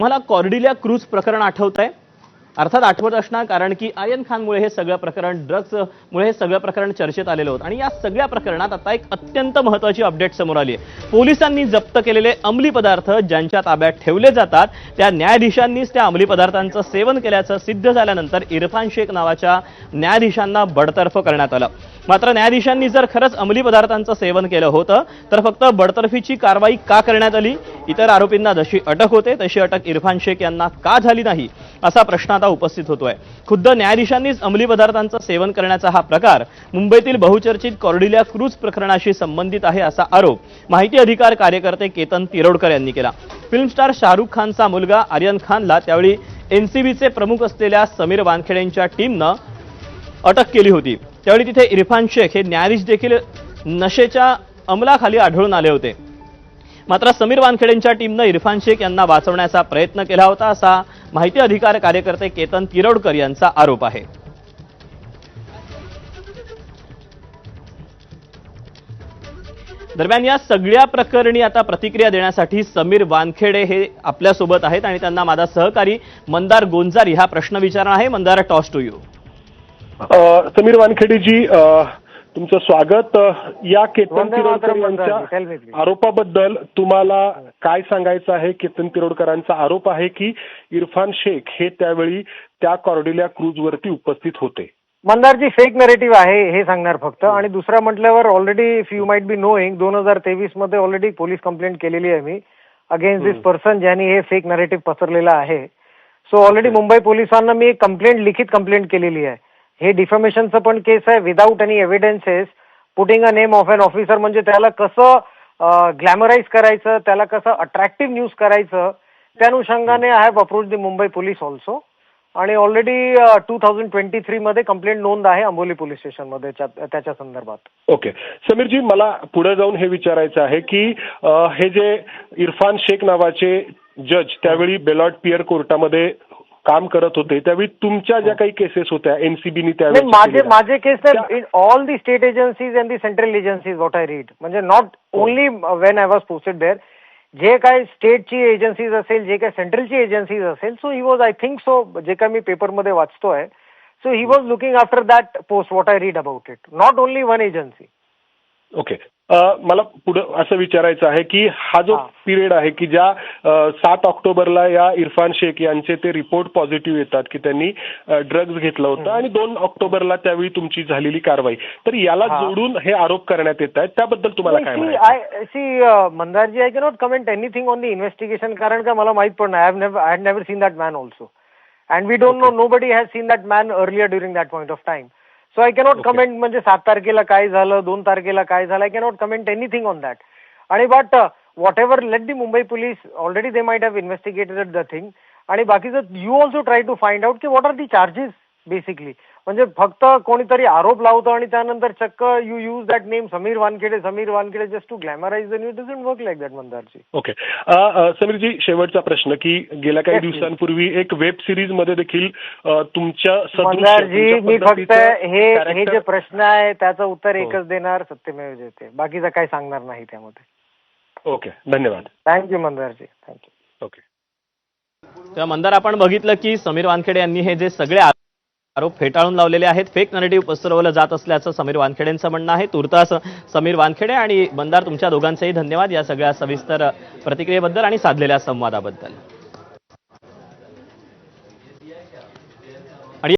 मला Cordelia cruise प्रकरण आठवतंय? अर्थात आठवत असणार, कारण की आर्यन खानमुळे हे सगळं प्रकरण, ड्रग्समुळे हे सगळं प्रकरण चर्चेत आलेलं होतं. आणि या सगळ्या प्रकरणात आता एक अत्यंत महत्त्वाची अपडेट समोर आली आहे. पोलिसांनी जप्त केलेले अंमली पदार्थ ज्यांच्या ताब्यात ठेवले जातात त्या न्यायाधीशांनीच त्या अंमली पदार्थांचं सेवन केल्याचं सिद्ध झाल्यानंतर इरफान शेख नावाच्या न्यायाधीशांना बडतर्फ करण्यात आलं. मात्र न्यायाधीशांनी जर खरंच अंमली पदार्थांचं सेवन केलं होतं तर फक्त बडतर्फीची कारवाई का करण्यात आली? इतर आरोपींना जशी अटक होते तशी अटक इरफान शेख यांना का झाली नाही, असा प्रश्न आता उपस्थित होतोय. खुद्द न्यायाधीशांनीच अंमली पदार्थांचं सेवन करण्याचा हा प्रकार मुंबईतील बहुचर्चित कॉर्डिलिया क्रूज प्रकरणाशी संबंधित आहे, असा आरोप माहिती अधिकार कार्यकर्ते केतन तिरोडकर यांनी केला. फिल्म स्टार शाहरुख खानचा मुलगा आर्यन खानला त्यावेळी एनसीबीचे प्रमुख असलेल्या समीर वानखेडेंच्या टीमनं अटक केली होती. त्यावेळी तिथे इरफान शेख हे न्यायाधीश देखील नशेच्या अंमलाखाली आढळून आले होते. मात्र समीर वानखेडेंच्या टीमनं इरफान शेख यांना वाचवण्याचा प्रयत्न केला होता, असा माहिती अधिकार कार्यकर्ते केतन तिरोडकर यांचा आरोप आहे. दरम्यान या सगळ्या प्रकरणी आता प्रतिक्रिया देण्यासाठी समीर वानखेडे हे आपल्यासोबत आहेत आणि त्यांना माझा सहकारी मंदार गोंजारी हा प्रश्न विचारणार आहे. Mandar, toss to you. Sameer वानखेडेजी, तुमचं स्वागत. या केतन तिरोडकर यांच्या आरोपाबद्दल तुम्हाला काय सांगायचं आहे? केतन तिरोडकरांचा आरोप आहे की इरफान शेख हे त्यावेळी त्या कॉर्डिलिया क्रूज वरती उपस्थित होते. मंदारजी, फेक नरेटिव्ह आहे हे सांगणार फक्त. आणि दुसरा म्हटल्यावर already if you might be knowing 2023 मध्ये ऑलरेडी पोलीस कंप्लेंट केलेली आहे मी अगेन्स्ट दिस पर्सन ज्यांनी हे फेक नरेटिव्ह पसरलेला आहे. सो ऑलरेडी मुंबई पोलिसांना मी एक कंप्लेंट, लिखित कंप्लेंट केलेली आहे. हे डिफमेशनचं पण केस आहे, without any evidences putting a name of an officer. म्हणजे त्याला कसं ग्लॅमराईज करायचं, त्याला कसं अट्रॅक्टिव्ह न्यूज करायचं, त्या अनुषंगाने I have approach the Mumbai police also. आणि ऑलरेडी 2023 मध्ये कंप्लेंट नोंद आहे अंबोली पोलीस स्टेशन मध्ये त्याच्या संदर्भात. ओके समीरजी, मला पुढे जाऊन हे विचारायचं आहे की हे जे इरफान शेख नावाचे जज त्यावेळी बेलॉट पियर कोर्टामध्ये काम करत होते, त्यावेळी तुमच्या ज्या काही केसेस होत्या एनसीबीनी त्यावेळी माझे case in all the state agencies and the central agencies what I read, म्हणजे not only when I was posted there, जे काय स्टेटची एजन्सीज असेल, जे काय सेंट्रलची एजन्सीज असेल. So he was, I think so, जे काय मी पेपरमध्ये वाचतोय, so he was looking after that post what I read about it, not only one agency. Okay, मला पुढे असं विचारायचं आहे की हा जो पिरियड आहे की ज्या 7 ऑक्टोबरला या इरफान शेख यांचे ते रिपोर्ट पॉझिटिव्ह येतात की त्यांनी ड्रग्ज घेतलं होतं आणि 2 ऑक्टोबरला त्यावेळी तुमची झालेली कारवाई, तर याला जोडून हे आरोप करण्यात येत आहेत, त्याबद्दल तुम्हाला काय म्हणायचं? मंदारजी, I cannot comment anything on the investigation, कारण का मला माहित पण नाही. I have never seen that man also and we don't know, nobody has seen that man earlier during that point of time. So I cannot comment, म्हणजे 7 तारखेला काय झालं, 2 तारखेला काय झालं, I cannot comment anything on that. आणि but whatever, let the Mumbai police, already they might have investigated the thing. आणि बाकीचं you also try to find out की what are the charges basically. म्हणजे फक्त कोणीतरी आरोप लावतो आणि त्यानंतर चक्क you use that name Sameer Wankhede just to glamorise the news. Doesn't work like that, मंदारजी. ओके समीरजी, शेवटचा प्रश्न की गेल्या काही दिवसांपूर्वी एक वेब सिरीज मध्ये देखील तुमच्या मंदारजी, मी फक्त हे जे प्रश्न आहे त्याचं उत्तर एकच देणार, सत्यमेव जयते, बाकीचं काही सांगणार नाही त्यामध्ये. ओके, धन्यवाद. Thank you Mandarji, thank you. ओके, तेव्हा मंदार, आपण बघितलं की समीर वानखेडे यांनी हे जे सगळे आरोप फेटाळून लावलेले आहेत, फेक नरेटिव्ह पसरवलं जात असल्याचं समीर वानखेडेंचं म्हणणं आहे. तुर्तास समीर वानखेडे आणि मंदार, तुमच्या दोघांचेही धन्यवाद या सगळ्या सविस्तर प्रतिक्रियेबद्दल आणि साधलेल्या संवादाबद्दल.